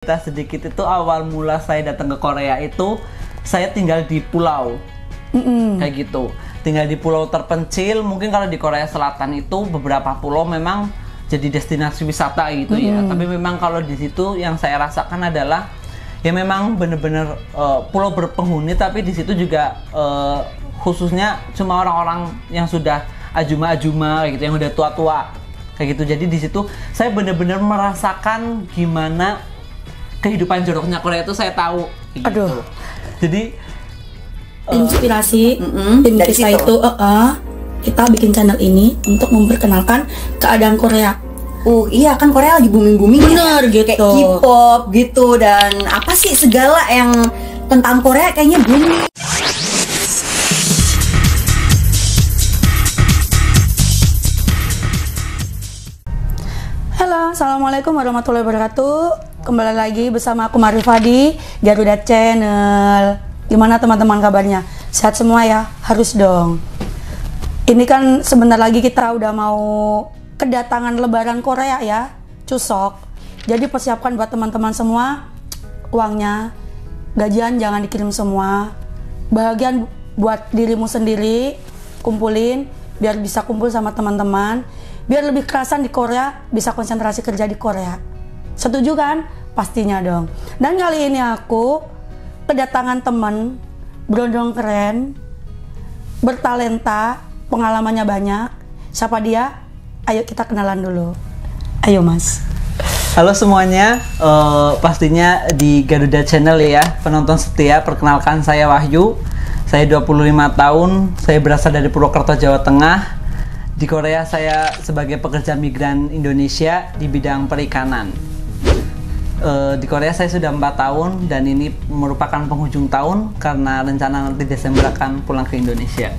Kita sedikit itu awal mula saya datang ke Korea itu saya tinggal di pulau kayak gitu, tinggal di pulau terpencil. Mungkin kalau di Korea Selatan itu beberapa pulau memang jadi destinasi wisata gitu ya, tapi memang kalau di situ yang saya rasakan adalah ya memang bener-bener pulau berpenghuni, tapi di situ juga khususnya cuma orang-orang yang sudah ajuma-ajuma kayak gitu, yang udah tua-tua kayak gitu. Jadi di situ saya bener-bener merasakan gimana kehidupan joroknya Korea itu saya tahu gitu. Aduh. Jadi inspirasi tim dari kita situ. itu kita bikin channel ini untuk memperkenalkan keadaan Korea. Iya kan Korea lagi booming-booming. Bener gitu. Kayak K-pop gitu, dan apa sih segala yang tentang Korea kayaknya booming. Halo, assalamualaikum warahmatullahi wabarakatuh. Kembali lagi bersama aku Marifah di Garuda Channel. Gimana teman-teman kabarnya? Sehat semua ya? Harus dong. Ini kan sebentar lagi kita udah mau kedatangan Lebaran Korea ya, Chuseok. Jadi persiapkan buat teman-teman semua uangnya. Gajian jangan dikirim semua. Bahagian buat dirimu sendiri, kumpulin biar bisa kumpul sama teman-teman. Biar lebih kerasan di Korea, bisa konsentrasi kerja di Korea. Setuju kan? Pastinya dong. Dan kali ini aku kedatangan teman berondong keren, bertalenta, pengalamannya banyak. Siapa dia? Ayo kita kenalan dulu. Ayo Mas. halo semuanya, pastinya di Garuda Channel ya, penonton setia. Perkenalkan, saya Wahyu. Saya 25 tahun, saya berasal dari Purwokerto, Jawa Tengah. Di Korea saya sebagai pekerja migran Indonesia di bidang perikanan. Di Korea saya sudah 4 tahun dan ini merupakan penghujung tahun karena rencana nanti Desember akan pulang ke Indonesia.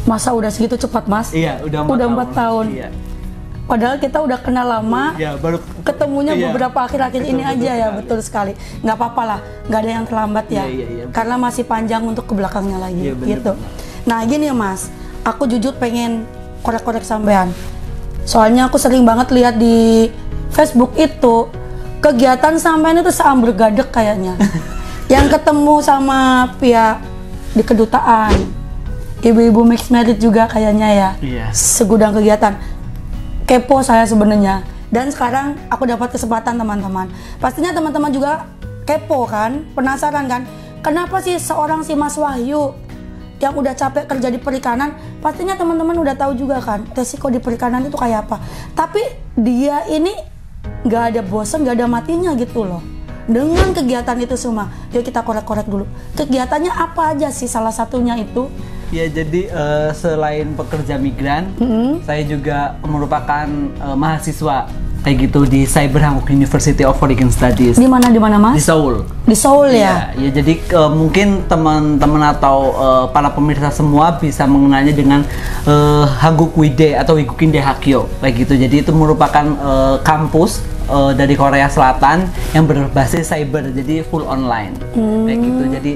Masa udah segitu cepat Mas? Iya, udah 4 tahun. Iya. Padahal kita udah kenal lama. Ya, baru ketemunya iya. beberapa akhir-akhir ini Betul aja ya, sekali. betul sekali. Nggak apa-apa lah, nggak ada yang terlambat ya. Iya. Karena masih panjang untuk ke belakangnya lagi, Iya, bener, gitu. bener. Nah gini ya Mas, aku jujur pengen korek-korek sampean. Soalnya aku sering banget lihat di Facebook itu kegiatan sampean itu seambergadek kayaknya. Yang ketemu sama pihak di kedutaan, ibu-ibu mixed married juga kayaknya ya. Iya. Segudang kegiatan. Kepo saya sebenarnya. Dan sekarang aku dapat kesempatan teman-teman. Pastinya teman-teman juga kepo kan, penasaran kan? Kenapa sih seorang si Mas Wahyu yang udah capek kerja di perikanan, pastinya teman-teman udah tahu juga kan resiko di perikanan itu kayak apa. Tapi dia ini nggak ada bosan, nggak ada matinya gitu loh. Dengan kegiatan itu semua, yuk kita korek-korek dulu. Kegiatannya apa aja sih, salah satunya itu? Ya, jadi selain pekerja migran, saya juga merupakan mahasiswa kayak gitu di Cyber Hanguk University of Foreign Studies. Di mana Mas? Di Seoul. Di Seoul ya. Ya, jadi mungkin teman-teman atau para pemirsa semua bisa mengenalnya dengan Hanguk Wide atau Wigukinde Hakyo kayak gitu. Jadi itu merupakan kampus dari Korea Selatan yang berbasis cyber, jadi full online kayak gitu. Jadi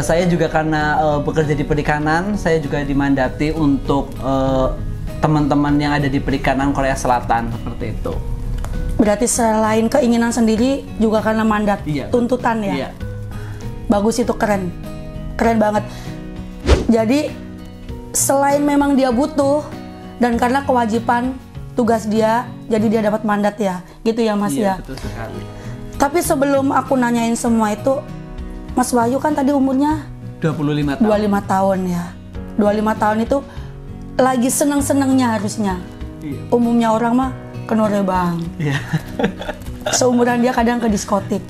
saya juga karena bekerja di perikanan, saya juga dimandati untuk teman-teman yang ada di perikanan Korea Selatan seperti itu. Berarti selain keinginan sendiri juga karena mandat, Iya. tuntutan ya. Iya. Bagus, itu keren. Keren banget. Jadi selain memang dia butuh dan karena kewajiban tugas dia, jadi dia dapat mandat ya. Gitu ya Mas ya. Betul sekali. Tapi sebelum aku nanyain semua itu, Mas Wahyu kan tadi umurnya 25 tahun. 25 tahun ya. 25 tahun itu lagi seneng-senengnya harusnya. Iya. Umumnya orang mah ke Norebang. Iya. Seumuran dia kadang ke diskotik.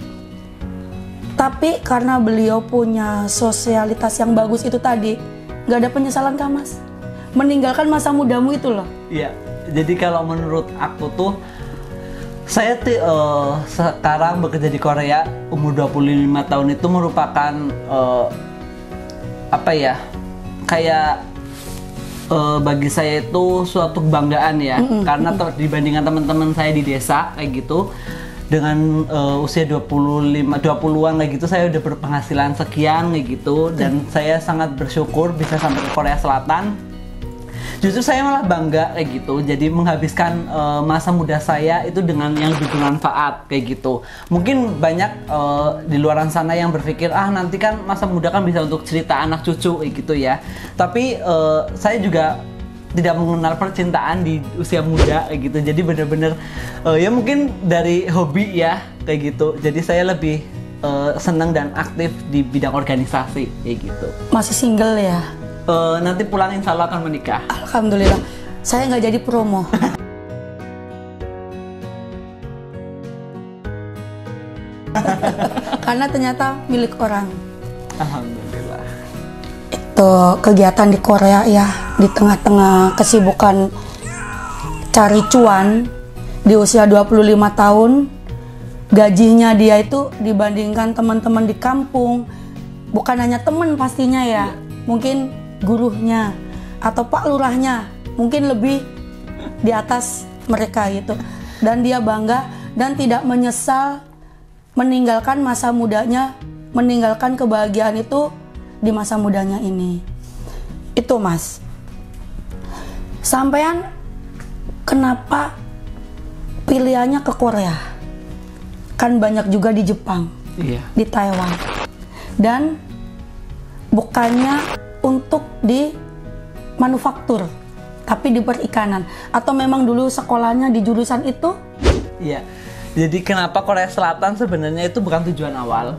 Tapi karena beliau punya sosialitas yang bagus itu tadi, nggak ada penyesalan kah Mas? Meninggalkan masa mudamu itu loh. Iya. Jadi kalau menurut aku tuh, saya sekarang bekerja di Korea umur 25 tahun itu merupakan apa ya? Kayak bagi saya itu suatu kebanggaan ya, karena dibandingkan teman-teman saya di desa kayak gitu, dengan usia 20-an kayak gitu, saya udah berpenghasilan sekian kayak gitu, dan saya sangat bersyukur bisa sampai ke Korea Selatan. Justru saya malah bangga kayak gitu. Jadi menghabiskan masa muda saya itu dengan yang lebih bermanfaat kayak gitu. Mungkin banyak di luaran sana yang berpikir nanti kan masa muda kan bisa untuk cerita anak cucu kayak gitu ya. Tapi saya juga tidak mengenal percintaan di usia muda kayak gitu. Jadi bener-bener ya mungkin dari hobi ya kayak gitu. Jadi saya lebih senang dan aktif di bidang organisasi kayak gitu. Masih single ya? Nanti pulang insya Allah akan menikah. Alhamdulillah. Saya nggak jadi promo. Karena ternyata milik orang. Alhamdulillah. Itu kegiatan di Korea ya, di tengah-tengah kesibukan cari cuan di usia 25 tahun, gajinya dia itu dibandingkan teman-teman di kampung, bukan hanya teman pastinya ya, mungkin gurunya atau Pak Lurahnya mungkin lebih di atas mereka gitu. Dan dia bangga dan tidak menyesal meninggalkan masa mudanya, meninggalkan kebahagiaan itu di masa mudanya ini. Itu Mas. Sampean kenapa pilihannya ke Korea? Kan banyak juga di Jepang, di Taiwan. Dan bukannya untuk di manufaktur, tapi di perikanan. Atau memang dulu sekolahnya di jurusan itu? Iya. Jadi kenapa Korea Selatan sebenarnya itu bukan tujuan awal.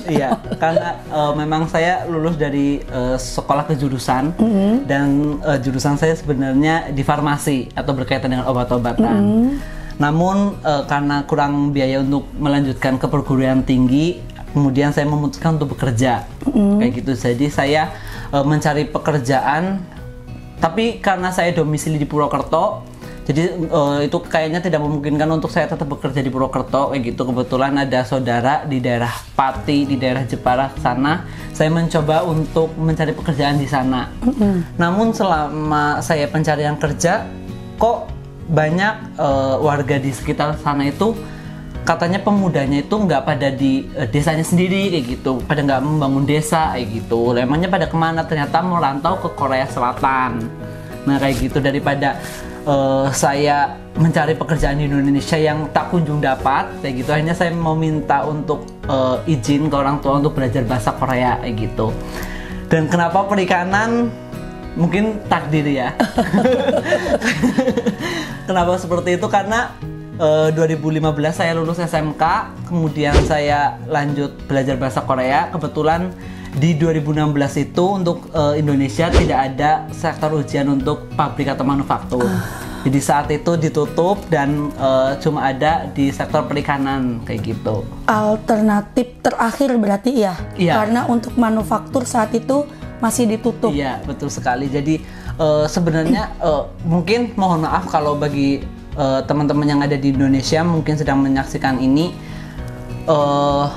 Iya, karena memang saya lulus dari sekolah kejurusan dan jurusan saya sebenarnya di farmasi atau berkaitan dengan obat-obatan. Namun karena kurang biaya untuk melanjutkan ke perguruan tinggi, kemudian saya memutuskan untuk bekerja kayak gitu. Jadi saya mencari pekerjaan, tapi karena saya domisili di Purwokerto, jadi itu kayaknya tidak memungkinkan untuk saya tetap bekerja di Purwokerto kayak gitu. Kebetulan ada saudara di daerah Pati, di daerah Jepara sana. Saya mencoba untuk mencari pekerjaan di sana. Namun selama saya pencarian kerja, kok banyak warga di sekitar sana itu katanya pemudanya itu nggak pada di desanya sendiri kayak gitu, pada nggak membangun desa kayak gitu. Emangnya pada kemana? Ternyata merantau ke Korea Selatan. Nah kayak gitu, daripada saya mencari pekerjaan di Indonesia yang tak kunjung dapat kayak gitu, akhirnya saya meminta untuk izin ke orang tua untuk belajar bahasa Korea kayak gitu. Dan kenapa perikanan? Mungkin takdir ya. Kenapa seperti itu? Karena 2015 saya lulus SMK, kemudian saya lanjut belajar bahasa Korea. Kebetulan di 2016 itu untuk Indonesia tidak ada sektor ujian untuk pabrik atau manufaktur. Jadi saat itu ditutup dan cuma ada di sektor perikanan kayak gitu. Alternatif terakhir berarti ya? Iya. Karena untuk manufaktur saat itu masih ditutup. Iya, betul sekali. Jadi sebenarnya mungkin mohon maaf kalau bagi teman-teman yang ada di Indonesia mungkin sedang menyaksikan ini,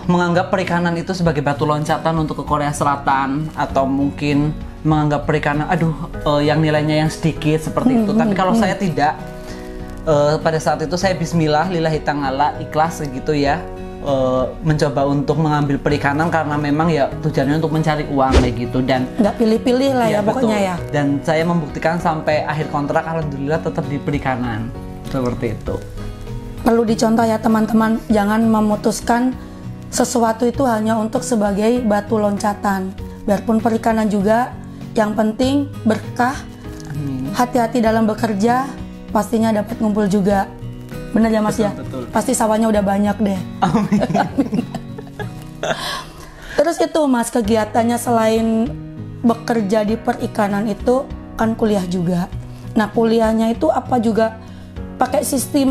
menganggap perikanan itu sebagai batu loncatan untuk ke Korea Selatan, atau mungkin menganggap perikanan yang nilainya yang sedikit seperti itu. Tapi kalau saya tidak, pada saat itu saya bismillah lillahi ta'ala ikhlas gitu ya, mencoba untuk mengambil perikanan karena memang ya tujuannya untuk mencari uang kayak gitu. Dan nggak pilih-pilih lah ya pokoknya ya. Dan saya membuktikan sampai akhir kontrak, alhamdulillah tetap di perikanan seperti itu. Perlu dicontoh ya teman-teman, jangan memutuskan sesuatu itu hanya untuk sebagai batu loncatan. Biarpun perikanan juga, yang penting berkah. Amin. Hati-hati dalam bekerja, pastinya dapat ngumpul juga. Bener ya Mas betul, ya? Betul. Pasti sawahnya udah banyak deh. Amin. Terus itu Mas, kegiatannya selain bekerja di perikanan itu kan kuliah juga. Nah kuliahnya itu apa juga pakai sistem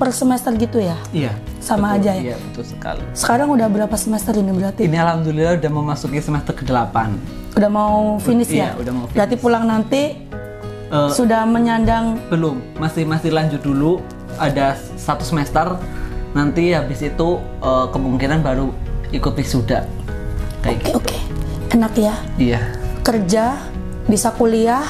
per semester gitu ya? Iya. Sama betul, aja ya? Iya, betul sekali. Sekarang udah berapa semester ini berarti? Ini alhamdulillah udah memasuki semester ke-8. Udah mau finish ya? Iya, udah mau finish. Berarti pulang nanti sudah menyandang? Belum, masih lanjut dulu. Ada 1 semester. Nanti habis itu kemungkinan baru ikut wisuda. Kayak gitu. Oke. Enak ya? Iya. Kerja, bisa kuliah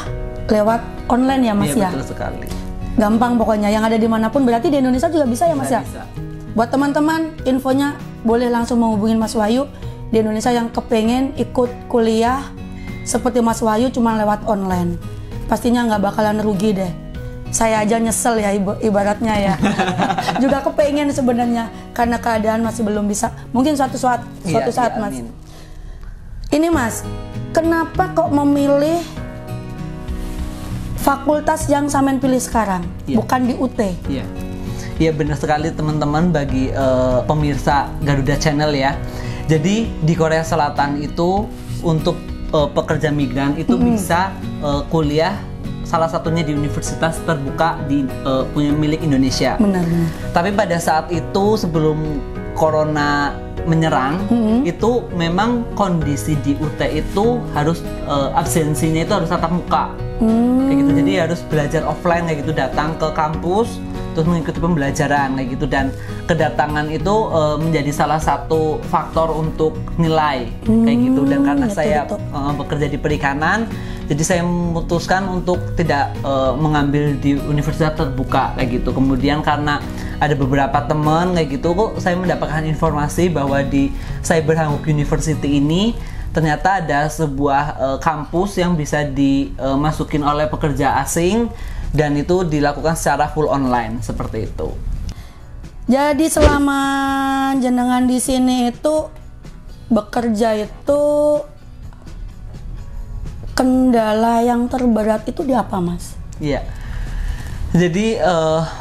lewat online ya Mas Iya, ya? betul sekali. Gampang pokoknya, yang ada dimanapun. Berarti di Indonesia juga bisa ya Mas ya? Bisa. Buat teman-teman, infonya boleh langsung menghubungin Mas Wahyu di Indonesia yang kepengen ikut kuliah seperti Mas Wahyu cuma lewat online. pastinya nggak bakalan rugi deh. Saya aja nyesel ya ibaratnya ya. Juga kepengen sebenarnya karena keadaan masih belum bisa. Mungkin suatu saat Mas. Amin. Ini Mas, kenapa kok memilih fakultas yang Samen pilih sekarang, bukan di UT? Iya. Iya benar sekali teman-teman, bagi pemirsa Garuda Channel ya. Jadi di Korea Selatan itu untuk pekerja migran itu bisa kuliah salah satunya di universitas terbuka di punya milik Indonesia. Benar. Tapi pada saat itu sebelum corona menyerang, itu memang kondisi di UT itu harus absensinya itu harus tatap muka. Kayak gitu. Jadi harus belajar offline kayak gitu, datang ke kampus terus mengikuti pembelajaran kayak gitu, dan kedatangan itu menjadi salah satu faktor untuk nilai kayak gitu. Dan karena saya bekerja di perikanan, jadi saya memutuskan untuk tidak mengambil di universitas terbuka kayak gitu. Kemudian karena ada beberapa teman kayak gitu, kok saya mendapatkan informasi bahwa di Cyber Hanguk University ini ternyata ada sebuah kampus yang bisa dimasukin oleh pekerja asing, dan itu dilakukan secara full online seperti itu. Jadi selama jenengan di sini itu bekerja itu kendala yang terberat itu di apa, Mas? Iya. Jadi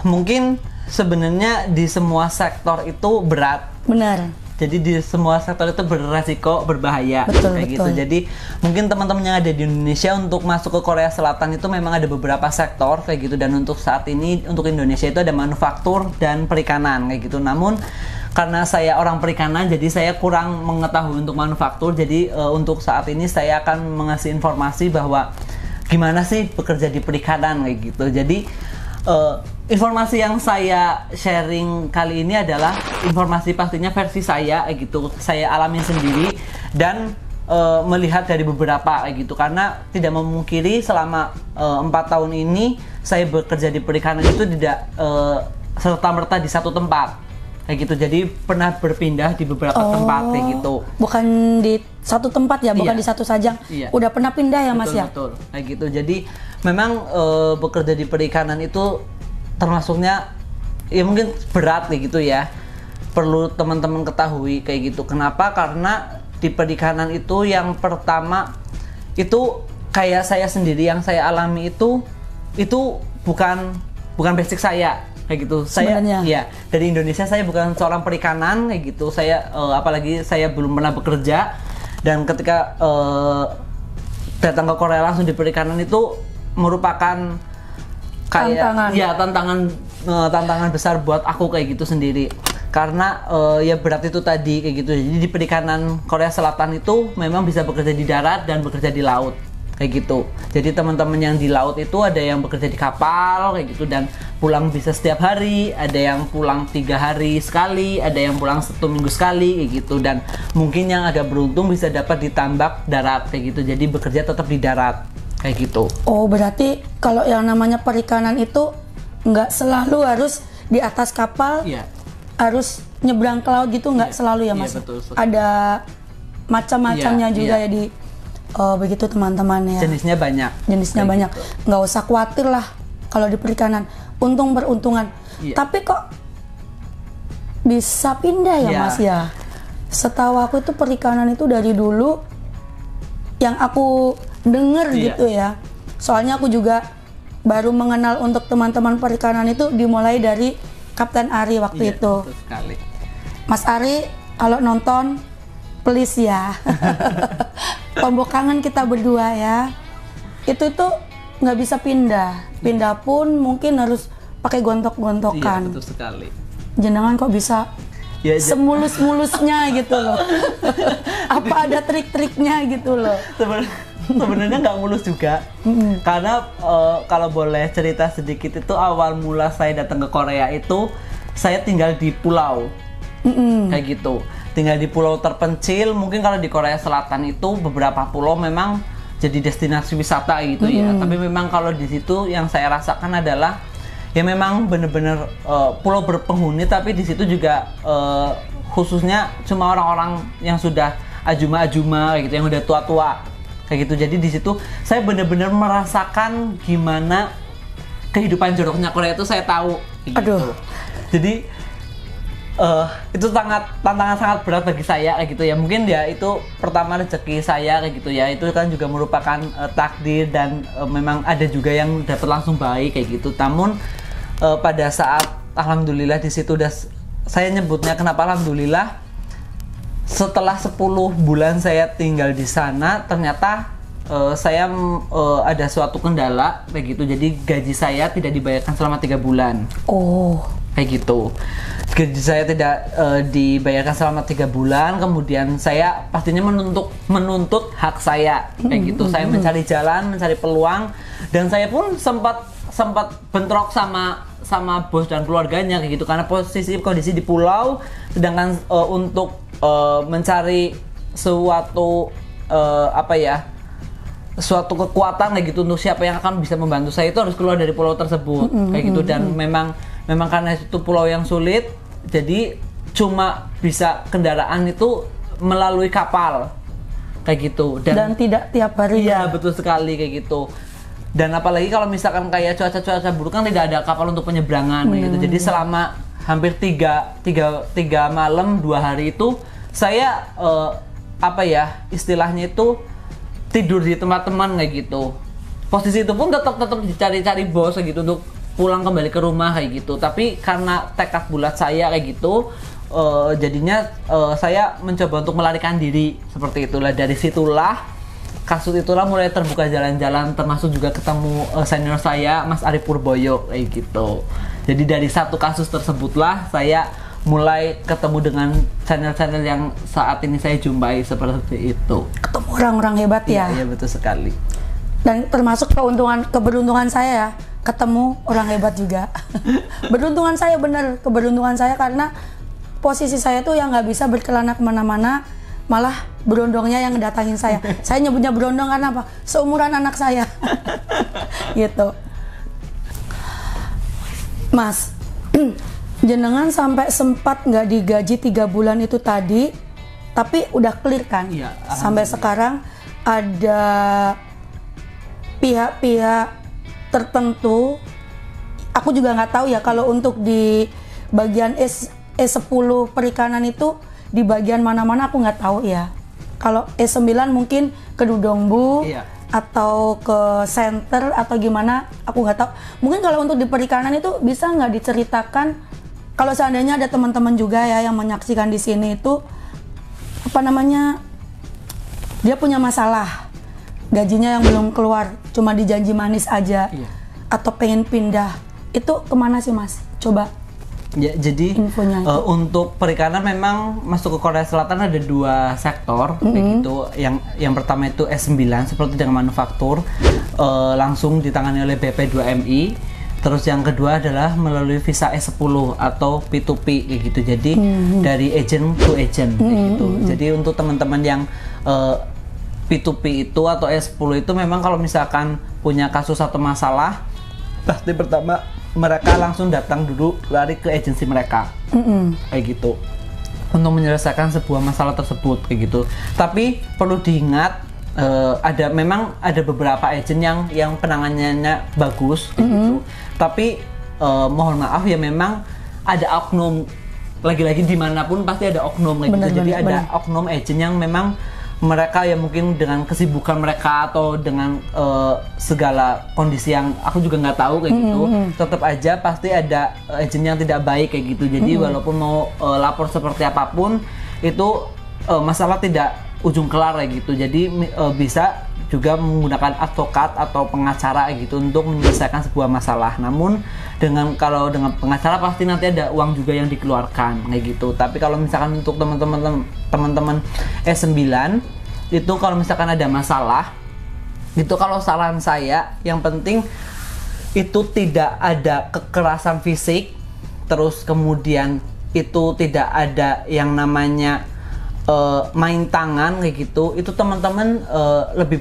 mungkin sebenarnya di semua sektor itu berat. Benar. Jadi di semua sektor itu beresiko, berbahaya, kayak gitu. Jadi mungkin teman-teman yang ada di Indonesia untuk masuk ke Korea Selatan itu memang ada beberapa sektor kayak gitu. Dan untuk saat ini untuk Indonesia itu ada manufaktur dan perikanan kayak gitu. Namun karena saya orang perikanan, jadi saya kurang mengetahui untuk manufaktur. Jadi untuk saat ini saya akan mengasih informasi bahwa gimana sih bekerja di perikanan kayak gitu. Jadi informasi yang saya sharing kali ini adalah informasi pastinya versi saya gitu. Saya alami sendiri dan melihat dari beberapa gitu, karena tidak memungkiri selama 4 tahun ini saya bekerja di perikanan itu tidak serta-merta di satu tempat kayak gitu. Jadi pernah berpindah di beberapa tempat kayak gitu. Bukan di satu tempat ya, bukan di satu saja. Udah pernah pindah ya, Mas ya? Betul, kayak gitu. Jadi memang bekerja di perikanan itu termasuknya ya mungkin berat kayak gitu ya. Perlu teman-teman ketahui kayak gitu. Kenapa? Karena di perikanan itu yang pertama itu kayak saya sendiri yang saya alami itu bukan basic saya kayak gitu. Saya ya dari Indonesia, saya bukan seorang perikanan kayak gitu. Saya apalagi saya belum pernah bekerja, dan ketika datang ke Korea langsung di perikanan itu merupakan kayak tantangan besar buat aku kayak gitu sendiri. Karena ya berat itu tadi kayak gitu. Jadi di perikanan Korea Selatan itu memang bisa bekerja di darat dan bekerja di laut kayak gitu. Jadi teman-teman yang di laut itu ada yang bekerja di kapal kayak gitu dan pulang bisa setiap hari, ada yang pulang 3 hari sekali, ada yang pulang 1 minggu sekali kayak gitu. Dan mungkin yang agak beruntung bisa dapat ditambak darat kayak gitu. Jadi bekerja tetap di darat kayak gitu. Oh, berarti kalau yang namanya perikanan itu nggak selalu harus di atas kapal, harus nyebrang ke laut gitu, nggak selalu ya, Mas? Betul. Ada macam-macamnya juga ya di begitu teman-teman ya. Jenisnya banyak. Banyak. Nggak usah khawatir lah kalau di perikanan. Untung beruntungan. Tapi kok bisa pindah ya, Mas ya? Setahu aku itu perikanan itu dari dulu yang aku denger gitu ya. Soalnya aku juga baru mengenal untuk teman-teman perikanan itu dimulai dari Kapten Ari waktu itu. Betul sekali. Mas Ari, kalau nonton please ya. Tombok kangen kita berdua ya. Itu nggak bisa pindah. Pindah pun mungkin harus pakai gontok-gontokan. Iya, betul sekali. Jenengan kok bisa semulus-mulusnya gitu loh. Apa ada trik-triknya gitu loh? Sebenarnya nggak mulus juga. Karena kalau boleh cerita sedikit, itu awal mula saya datang ke Korea itu saya tinggal di pulau. Kayak gitu. Tinggal di pulau terpencil. Mungkin kalau di Korea Selatan itu beberapa pulau memang jadi destinasi wisata gitu ya. Tapi memang kalau di situ yang saya rasakan adalah ya memang bener-bener pulau berpenghuni, tapi di situ juga khususnya cuma orang-orang yang sudah ajuma-ajuma gitu, yang udah tua-tua kayak gitu. Jadi di situ saya benar-benar merasakan gimana kehidupan joroknya Korea itu, saya tahu kayak gitu. Jadi itu tantangan sangat berat bagi saya kayak gitu ya. Mungkin ya itu pertama rezeki saya kayak gitu ya. Itu kan juga merupakan takdir dan memang ada juga yang dapat langsung baik kayak gitu. Namun pada saat alhamdulillah di situ saya nyebutnya kenapa alhamdulillah, setelah 10 bulan saya tinggal di sana ternyata saya ada suatu kendala kayak gitu. Jadi gaji saya tidak dibayarkan selama 3 bulan. Kayak gitu. Gaji saya tidak dibayarkan selama 3 bulan. Kemudian saya pastinya menuntut hak saya kayak gitu. Saya mencari jalan, mencari peluang, dan saya pun sempat bentrok sama bos dan keluarganya kayak gitu, karena kondisi di pulau, sedangkan untuk mencari suatu suatu kekuatan kayak gitu untuk siapa yang akan bisa membantu saya itu harus keluar dari pulau tersebut kayak gitu. Dan memang karena itu pulau yang sulit, jadi cuma bisa kendaraan itu melalui kapal kayak gitu, dan tidak tiap hari. Iya, betul sekali kayak gitu. Dan apalagi kalau misalkan kayak cuaca buruk kan tidak ada kapal untuk penyeberangan gitu. Jadi selama hampir 3 malam 2 hari itu saya istilahnya itu tidur di tempat teman kayak gitu. Posisi itu pun tetap dicari-cari bos kayak gitu untuk pulang kembali ke rumah kayak gitu. Tapi karena tekad bulat saya kayak gitu, jadinya saya mencoba untuk melarikan diri seperti itulah. Dari situlah kasus itulah mulai terbuka jalan-jalan, termasuk juga ketemu senior saya Mas Ari Purboyo kayak gitu. Jadi dari satu kasus tersebutlah saya mulai ketemu dengan channel-channel yang saat ini saya jumpai seperti itu. Ketemu orang-orang hebat ya. Iya, betul sekali. Dan termasuk keberuntungan saya ya, ketemu orang hebat juga. Keberuntungan saya karena posisi saya tuh yang nggak bisa berkelana kemana-mana, malah berondongnya yang ngedatangin saya. Saya nyebutnya berondong karena apa? Seumuran anak saya. Gitu. Mas, jenengan sampai sempat nggak digaji 3 bulan itu tadi, tapi udah clear kan? Iya. Sampai sekarang ada pihak-pihak tertentu, aku juga nggak tahu ya kalau untuk di bagian E10 perikanan itu di bagian mana-mana aku nggak tahu ya. Kalau E9 mungkin ke Dudongbu, iya, atau ke center atau gimana, aku nggak tahu. Mungkin kalau untuk di perikanan itu bisa nggak diceritakan, kalau seandainya ada teman-teman juga ya yang menyaksikan di sini itu dia punya masalah, gajinya yang belum keluar, cuma dijanji manis aja, iya, atau pengen pindah, itu kemana sih Mas? Coba. Ya, jadi untuk perikanan memang masuk ke Korea Selatan ada 2 sektor gitu. Yang pertama itu S9 seperti dengan manufaktur, langsung ditangani oleh BP2MI. Terus yang kedua adalah melalui visa S10 atau P2P gitu. Jadi dari agent to agent gitu. Jadi untuk teman-teman yang P2P itu atau S10 itu memang kalau misalkan punya kasus atau masalah, pasti pertama mereka langsung datang dulu, lari ke agensi mereka kayak gitu untuk menyelesaikan sebuah masalah tersebut kayak gitu. Tapi perlu diingat, memang ada beberapa agen yang penanganannya bagus kayak gitu. Tapi mohon maaf ya, memang ada oknum, lagi-lagi dimanapun pasti ada oknum kayak gitu. Jadi ada oknum agen yang memang mereka ya mungkin dengan kesibukan mereka atau dengan segala kondisi yang aku juga nggak tahu kayak gitu, tetap aja pasti ada agen yang tidak baik kayak gitu. Jadi walaupun mau lapor seperti apapun itu masalah tidak ujung kelar kayak gitu. Jadi bisa juga menggunakan advokat atau pengacara gitu untuk menyelesaikan sebuah masalah. Namun kalau dengan pengacara pasti nanti ada uang juga yang dikeluarkan kayak gitu. Tapi kalau misalkan untuk teman-teman S9 itu kalau misalkan ada masalah itu, kalau saran saya yang penting itu tidak ada kekerasan fisik, terus kemudian itu tidak ada yang namanya main tangan kayak gitu. Itu teman-teman lebih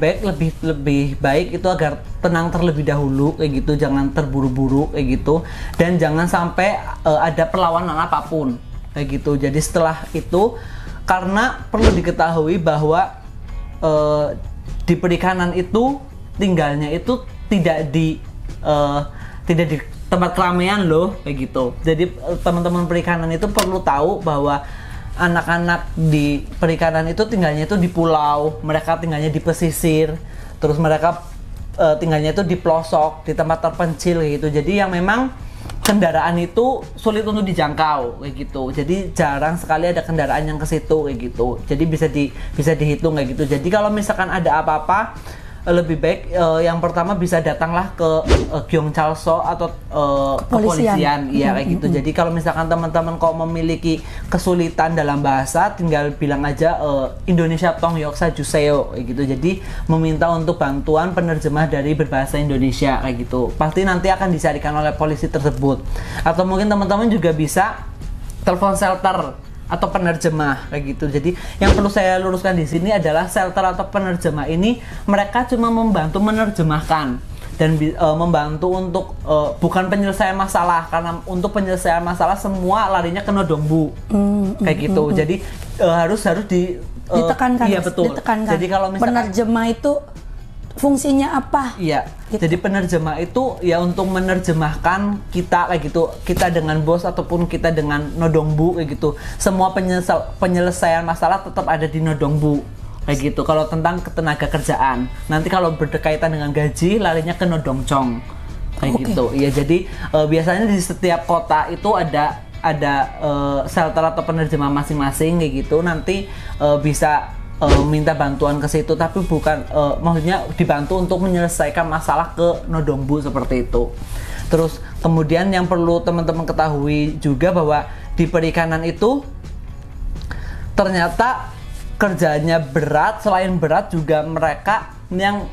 baik itu agar tenang terlebih dahulu kayak gitu, jangan terburu-buru kayak gitu, dan jangan sampai ada perlawanan apapun kayak gitu. Jadi setelah itu, karena perlu diketahui bahwa di perikanan itu tinggalnya itu tidak di tempat keramaian loh, kayak gitu. Jadi teman-teman perikanan itu perlu tahu bahwa anak-anak di perikanan itu tinggalnya itu di pulau, mereka tinggalnya di pesisir, terus mereka tinggalnya itu di pelosok, di tempat terpencil kayak gitu. Jadi yang memang kendaraan itu sulit untuk dijangkau kayak gitu. Jadi jarang sekali ada kendaraan yang ke situ kayak gitu. Jadi bisa dihitung kayak gitu. Jadi kalau misalkan ada apa-apa, lebih baik yang pertama bisa datanglah ke Gyeongjalso atau kepolisian, ya kayak gitu. Jadi kalau misalkan teman-teman kok memiliki kesulitan dalam bahasa, tinggal bilang aja Indonesia Tongyoksa Juseo kayak gitu. Jadi meminta untuk bantuan penerjemah dari berbahasa Indonesia kayak gitu. Pasti nanti akan dicarikan oleh polisi tersebut. Atau mungkin teman-teman juga bisa telepon shelter atau penerjemah kayak gitu. Jadi yang perlu saya luruskan di sini adalah shelter atau penerjemah ini mereka cuma membantu menerjemahkan dan membantu untuk bukan penyelesaian masalah, karena untuk penyelesaian masalah semua larinya ke Nodongbu kayak gitu. Jadi harus ditekankan. Iya betul. Ditekankan. Jadi kalau misalkan penerjemah itu fungsinya apa? Iya. Gitu. Jadi penerjemah itu ya untuk menerjemahkan kita kayak gitu, kita dengan bos ataupun kita dengan Nodongbu kayak gitu. Semua penyelesaian masalah tetap ada di Nodongbu kayak gitu. Kalau tentang ketenaga kerjaan, nanti kalau berkaitan dengan gaji larinya ke Nodongchong kayak gitu. Iya, jadi biasanya di setiap kota itu ada shelter atau penerjemah masing-masing kayak gitu. Nanti bisa minta bantuan ke situ, tapi bukan maksudnya dibantu untuk menyelesaikan masalah ke Nodongbu seperti itu. Terus kemudian yang perlu teman-teman ketahui juga bahwa di perikanan itu ternyata kerjanya berat. Selain berat juga mereka yang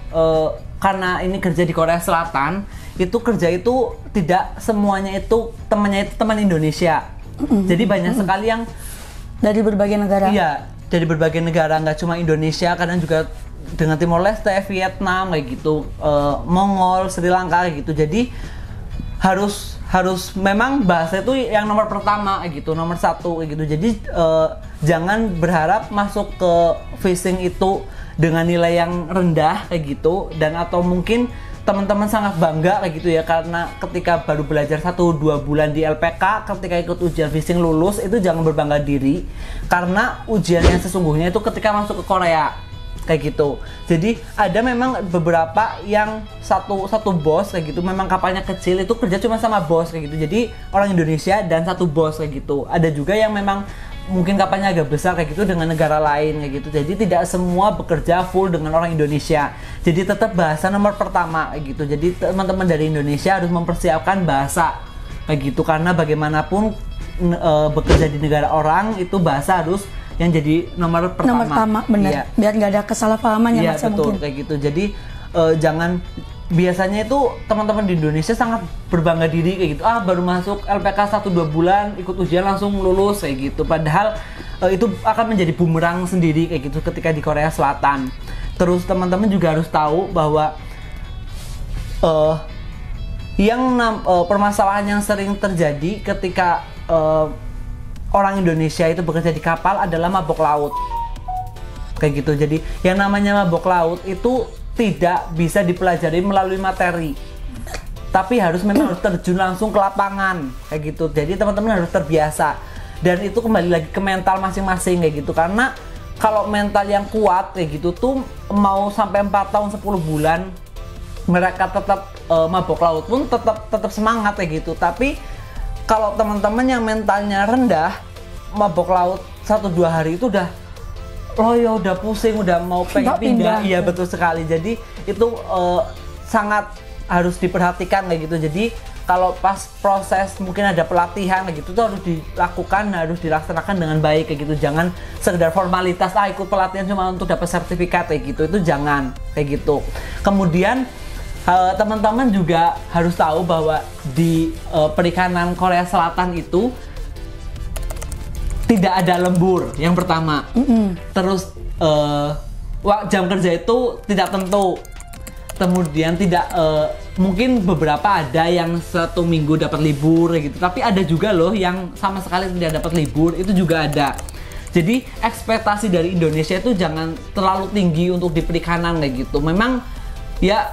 karena ini kerja di Korea Selatan, itu kerja itu tidak semuanya itu teman Indonesia. Jadi banyak sekali yang dari berbagai negara. Iya, dari berbagai negara, nggak cuma Indonesia, kadang juga dengan Timor Leste, Vietnam kayak gitu, Mongol, Sri Lanka kayak gitu. Jadi harus memang bahasa itu yang nomor pertama kayak gitu, nomor satu kayak gitu. Jadi jangan berharap masuk ke fishing itu dengan nilai yang rendah kayak gitu, dan atau mungkin teman-teman sangat bangga kayak gitu ya, karena ketika baru belajar 1-2 bulan di LPK, ketika ikut ujian fishing lulus, itu jangan berbangga diri, karena ujian yang sesungguhnya itu ketika masuk ke Korea kayak gitu. Jadi ada memang beberapa yang satu bos kayak gitu, memang kapalnya kecil itu kerja cuma sama bos kayak gitu, jadi orang Indonesia dan satu bos kayak gitu. Ada juga yang memang mungkin kapalnya agak besar kayak gitu dengan negara lain kayak gitu. Jadi tidak semua bekerja full dengan orang Indonesia. Jadi tetap bahasa nomor pertama kayak gitu. Jadi teman-teman dari Indonesia harus mempersiapkan bahasa kayak gitu, karena bagaimanapun bekerja di negara orang itu bahasa harus yang jadi nomor pertama. Nomor pertama, benar. Iya. Biar nggak ada kesalahpahaman ya, iya, Mas, ya, betul mungkin. kayak gitu. Jadi jangan, biasanya itu teman-teman di Indonesia sangat berbangga diri kayak gitu, baru masuk LPK 1-2 bulan ikut ujian langsung lulus kayak gitu, padahal itu akan menjadi bumerang sendiri kayak gitu ketika di Korea Selatan. Terus teman-teman juga harus tahu bahwa permasalahan yang sering terjadi ketika orang Indonesia itu bekerja di kapal adalah mabok laut kayak gitu. Jadi yang namanya mabok laut itu tidak bisa dipelajari melalui materi, tapi harus terjun langsung ke lapangan kayak gitu. Jadi teman-teman harus terbiasa, dan itu kembali lagi ke mental masing-masing kayak gitu. Karena kalau mental yang kuat kayak gitu tuh mau sampai 4 tahun 10 bulan mereka tetap mabok laut pun tetap semangat kayak gitu. Tapi kalau teman-teman yang mentalnya rendah, mabok laut 1-2 hari itu udah pusing, udah mau pengen pindah. Iya betul sekali. Jadi itu sangat harus diperhatikan kayak gitu. Jadi kalau pas proses mungkin ada pelatihan kayak gitu tuh harus dilakukan, harus dilaksanakan dengan baik kayak gitu. Jangan sekedar formalitas ikut pelatihan cuma untuk dapat sertifikat kayak gitu. Itu jangan kayak gitu. Kemudian teman-teman juga harus tahu bahwa di perikanan Korea Selatan itu tidak ada lembur yang pertama. Terus jam kerja itu tidak tentu. Kemudian tidak mungkin beberapa ada yang 1 minggu dapat libur gitu. Tapi ada juga loh yang sama sekali tidak dapat libur, itu juga ada. Jadi ekspektasi dari Indonesia itu jangan terlalu tinggi untuk di perikanan kayak gitu. Memang ya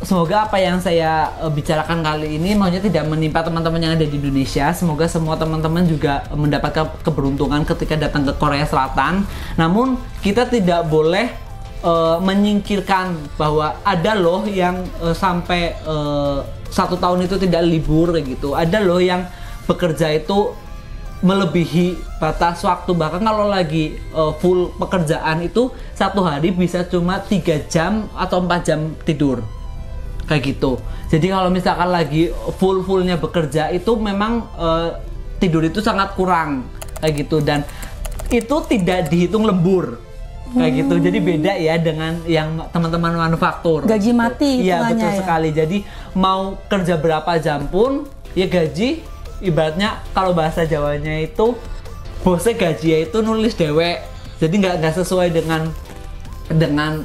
semoga apa yang saya bicarakan kali ini maksudnya tidak menimpa teman-teman yang ada di Indonesia. Semoga semua teman-teman juga mendapatkan keberuntungan ketika datang ke Korea Selatan. Namun kita tidak boleh menyingkirkan bahwa ada loh yang sampai 1 tahun itu tidak libur kayak gitu. Ada loh yang bekerja itu melebihi batas waktu, bahkan kalau lagi full pekerjaan itu 1 hari bisa cuma 3 jam atau 4 jam tidur kayak gitu. Jadi kalau misalkan lagi fullnya bekerja itu memang tidur itu sangat kurang kayak gitu, dan itu tidak dihitung lembur kayak gitu. Jadi beda ya dengan yang teman-teman manufaktur, gaji mati. Iya betul sekali. Jadi mau kerja berapa jam pun ya gaji, ibaratnya kalau bahasa Jawanya itu bosnya gaji ya itu nulis dewek, jadi nggak sesuai dengan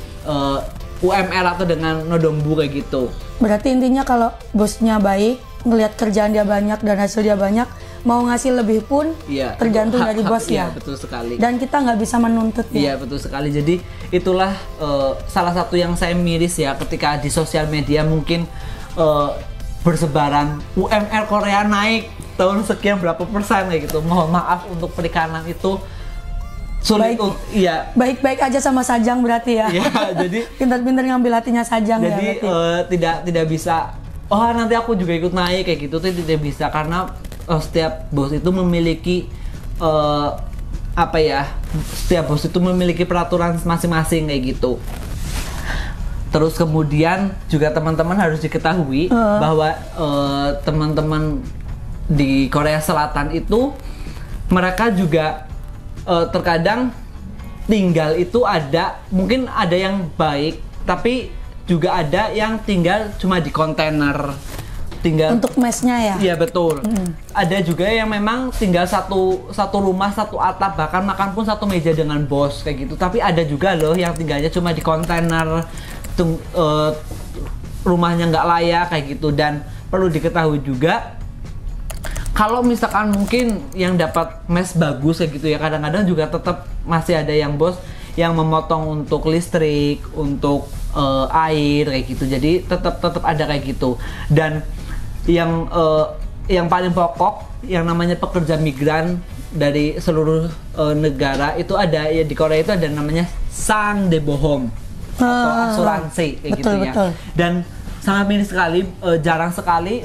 UMR atau dengan nodombu kayak gitu. Berarti intinya kalau bosnya baik, ngelihat kerjaan dia banyak dan hasil dia banyak, mau ngasih lebih pun iya, tergantung dari bos ya. Iya betul sekali. Dan kita nggak bisa menuntut ya. Iya betul sekali. Jadi itulah salah satu yang saya miris ya ketika di sosial media mungkin bersebaran UMR Korea naik tahun sekian berapa persen kayak gitu. Mohon maaf untuk perikanan itu sulit. Iya. Baik-baik aja sama Sajang berarti ya. Iya, jadi pintar-pintar ngambil hatinya Sajang. Jadi ya, tidak bisa. Oh nanti aku juga ikut naik kayak gitu. Itu tidak bisa karena setiap bos itu memiliki setiap bos itu memiliki peraturan masing-masing kayak gitu. Terus kemudian juga teman-teman harus diketahui bahwa teman-teman di Korea Selatan itu mereka juga terkadang tinggal itu mungkin ada yang baik, tapi juga ada yang tinggal cuma di kontainer. Tinggal untuk mesnya ya? Iya betul. Ada juga yang memang tinggal satu rumah, satu atap, bahkan makan pun satu meja dengan bos kayak gitu. Tapi ada juga loh yang tinggalnya cuma di kontainer, rumahnya nggak layak kayak gitu. Dan perlu diketahui juga kalau misalkan mungkin yang dapat mes bagus kayak gitu ya, kadang-kadang juga tetap masih ada yang bos yang memotong untuk listrik, untuk air kayak gitu. Jadi tetap ada kayak gitu. Dan yang paling pokok yang namanya pekerja migran dari seluruh negara itu ada ya, di Korea itu ada namanya Sangdaebohom atau asuransi kayak gitu ya. Dan sangat minim sekali, jarang sekali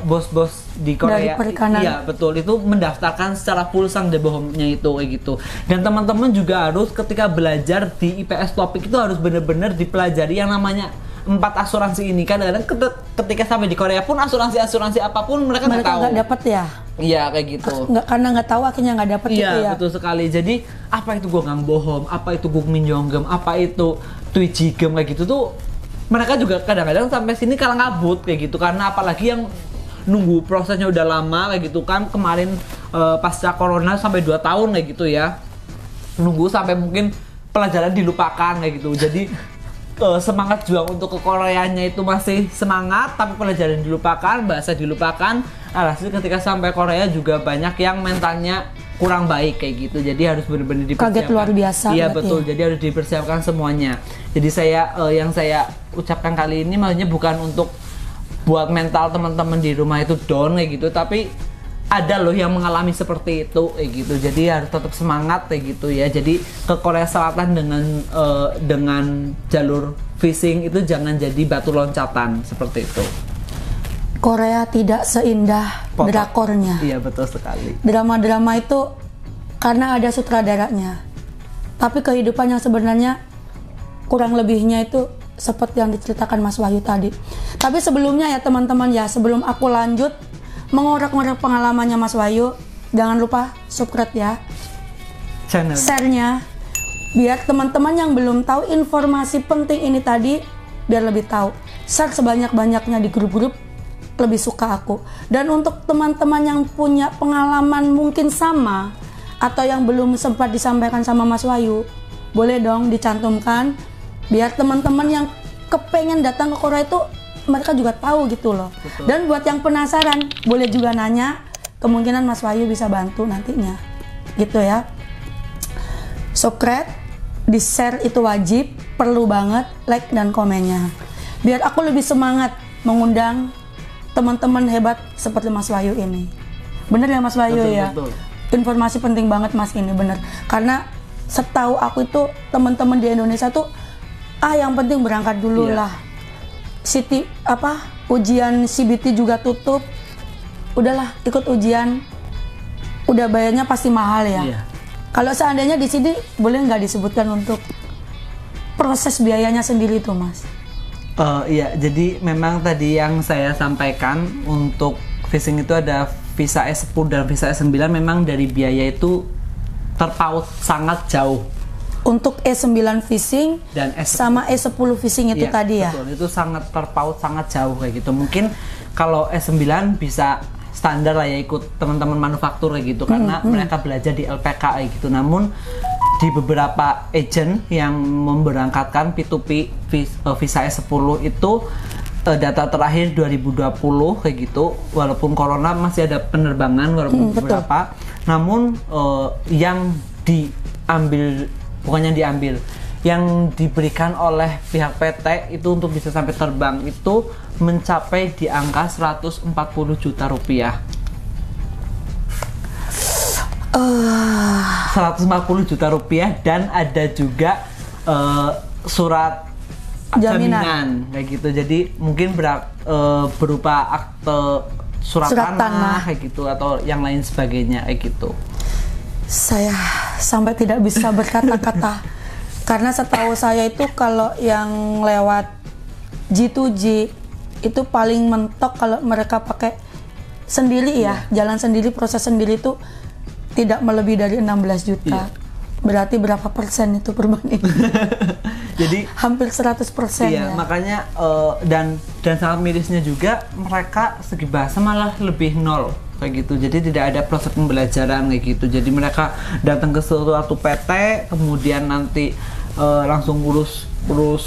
bos-bos di Korea, iya betul, itu mendaftarkan secara full Sangdaebohomnya itu kayak gitu. Dan teman-teman juga harus ketika belajar di IPS topik itu harus benar-benar dipelajari yang namanya 4 asuransi ini. Kadang-kadang ketika sampai di Korea pun asuransi apapun mereka nggak tahu. Nggak dapat ya? Iya kayak gitu. Karena nggak tahu akhirnya nggak dapat gitu ya. Iya betul sekali. Jadi apa itu Gogang Bohom, apa itu Gukminjonggem, apa itu Twijigem kayak gitu tuh mereka juga kadang-kadang sampai sini kalah ngabut kayak gitu. Karena apalagi yang nunggu prosesnya udah lama kayak gitu kan, kemarin pasca corona sampai 2 tahun kayak gitu ya, nunggu sampai mungkin pelajaran dilupakan kayak gitu. Jadi semangat juang untuk ke Koreanya itu masih semangat, tapi pelajaran dilupakan, bahasa dilupakan. Alhasil ketika sampai Korea juga banyak yang mentalnya kurang baik kayak gitu. Jadi harus benar-benar dipersiapkan. Kaget luar biasa. Iya betul. Jadi harus dipersiapkan semuanya. Jadi yang saya ucapkan kali ini maksudnya bukan untuk buat mental teman-teman di rumah itu down kayak gitu, tapi ada loh yang mengalami seperti itu kayak gitu. Jadi harus tetap semangat kayak gitu ya. Jadi ke Korea Selatan dengan jalur fishing itu jangan jadi batu loncatan seperti itu. Korea tidak seindah drakornya. Iya betul sekali. Drama-drama itu karena ada sutradaranya. Tapi kehidupan yang sebenarnya kurang lebihnya itu seperti yang diceritakan Mas Wahyu tadi. Tapi sebelumnya ya teman-teman ya, sebelum aku lanjut mengorek-ngorek pengalamannya Mas Wahyu, jangan lupa subscribe ya channel, share-nya, biar teman-teman yang belum tahu informasi penting ini tadi biar lebih tahu. Share sebanyak-banyaknya di grup-grup, lebih suka aku. Dan untuk teman-teman yang punya pengalaman mungkin sama atau yang belum sempat disampaikan sama Mas Wahyu, boleh dong dicantumkan biar teman-teman yang kepengen datang ke Korea itu mereka juga tahu gitu loh. Betul. Dan buat yang penasaran boleh juga nanya, kemungkinan Mas Wahyu bisa bantu nantinya gitu ya. subscribe, di share itu wajib, perlu banget like dan komennya. Biar aku lebih semangat mengundang teman-teman hebat seperti Mas Wahyu ini. Bener ya Mas Wahyu ya? Betul. Informasi penting banget Mas ini, bener. Karena setahu aku itu teman-teman di Indonesia tuh yang penting berangkat dulu lah. Ujian CBT juga tutup. Udahlah, ikut ujian. Udah bayarnya pasti mahal ya. Iya. Kalau seandainya di sini boleh nggak disebutkan untuk proses biayanya sendiri tuh Mas? Iya, jadi memang tadi yang saya sampaikan untuk fishing itu ada visa S10 dan visa S9, memang dari biaya itu terpaut sangat jauh. Untuk E9 fishing Dan sama E10 fishing itu iya, tadi ya? Betul, itu sangat terpaut, sangat jauh kayak gitu. Mungkin kalau S9 bisa standar lah ya, ikut teman-teman manufaktur kayak gitu, karena mereka belajar di LPK kayak gitu. Namun di beberapa agent yang memberangkatkan P2P visa S10 itu data terakhir 2020 kayak gitu, walaupun corona masih ada penerbangan walaupun beberapa, namun yang diambil, bukannya diambil, yang diberikan oleh pihak PT itu untuk bisa sampai terbang itu mencapai di angka 140 juta rupiah. 140 juta rupiah, dan ada juga surat jaminan kayak gitu. Jadi mungkin berupa akte surat tanah kayak gitu, atau yang lain sebagainya kayak gitu. Saya sampai tidak bisa berkata-kata karena setahu saya itu kalau yang lewat G2G itu paling mentok kalau mereka pakai sendiri ya, jalan sendiri, proses sendiri itu tidak melebihi dari 16 juta. Berarti berapa persen itu perbandingan? Jadi hampir 100% iya, ya. Makanya dan sangat mirisnya juga mereka segi bahasa malah lebih nol kayak gitu. Jadi tidak ada proses pembelajaran kayak gitu. Jadi mereka datang ke suatu PT, kemudian nanti langsung urus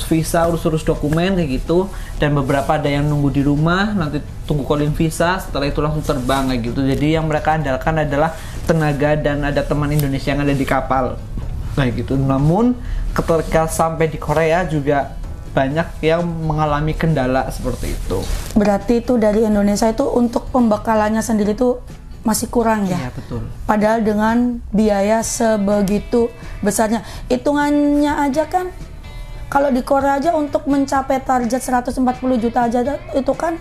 visa, urus dokumen kayak gitu, dan beberapa ada yang nunggu di rumah, nanti tunggu calling visa, setelah itu langsung terbang kayak gitu. Jadi yang mereka andalkan adalah tenaga dan ada teman Indonesia yang ada di kapal kayak gitu. Namun ketika sampai di Korea juga banyak yang mengalami kendala seperti itu. Berarti itu dari Indonesia itu untuk pembekalannya sendiri itu masih kurang ya? Iya, betul. Padahal dengan biaya sebegitu besarnya, hitungannya aja kan kalau di Korea aja untuk mencapai target 140 juta aja itu kan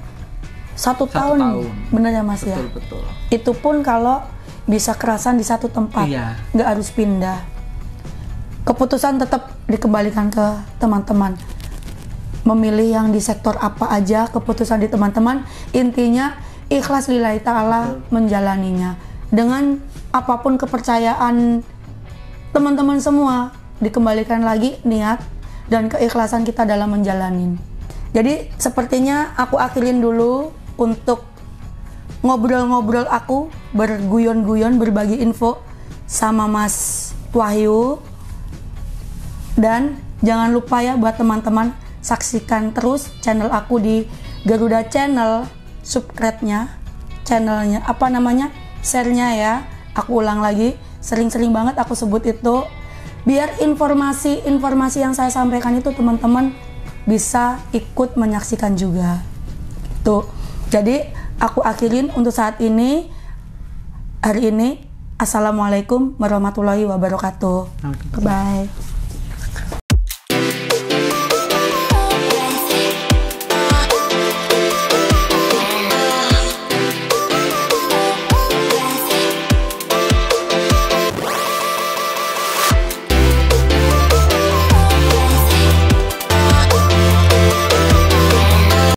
satu tahun. Bener ya Mas? Betul, ya? Betul. Itu pun kalau bisa kerasan di satu tempat, nggak harus pindah. Keputusan tetap dikembalikan ke teman-teman. Memilih yang di sektor apa aja, keputusan di teman-teman. Intinya ikhlas lillahi ta'ala menjalaninya. Dengan apapun kepercayaan teman-teman semua, dikembalikan lagi niat dan keikhlasan kita dalam menjalanin. Jadi sepertinya aku akhirin dulu untuk ngobrol-ngobrol aku, berguyon-guyon, berbagi info sama Mas Wahyu. Dan jangan lupa ya buat teman-teman, saksikan terus channel aku di Garuda Channel, subscribe-nya, channelnya, share-nya ya. Aku ulang lagi, sering-sering banget aku sebut itu, biar informasi yang saya sampaikan itu teman-teman bisa ikut menyaksikan juga. Tuh, jadi aku akhirin untuk saat ini, hari ini. Assalamualaikum warahmatullahi wabarakatuh. Bye.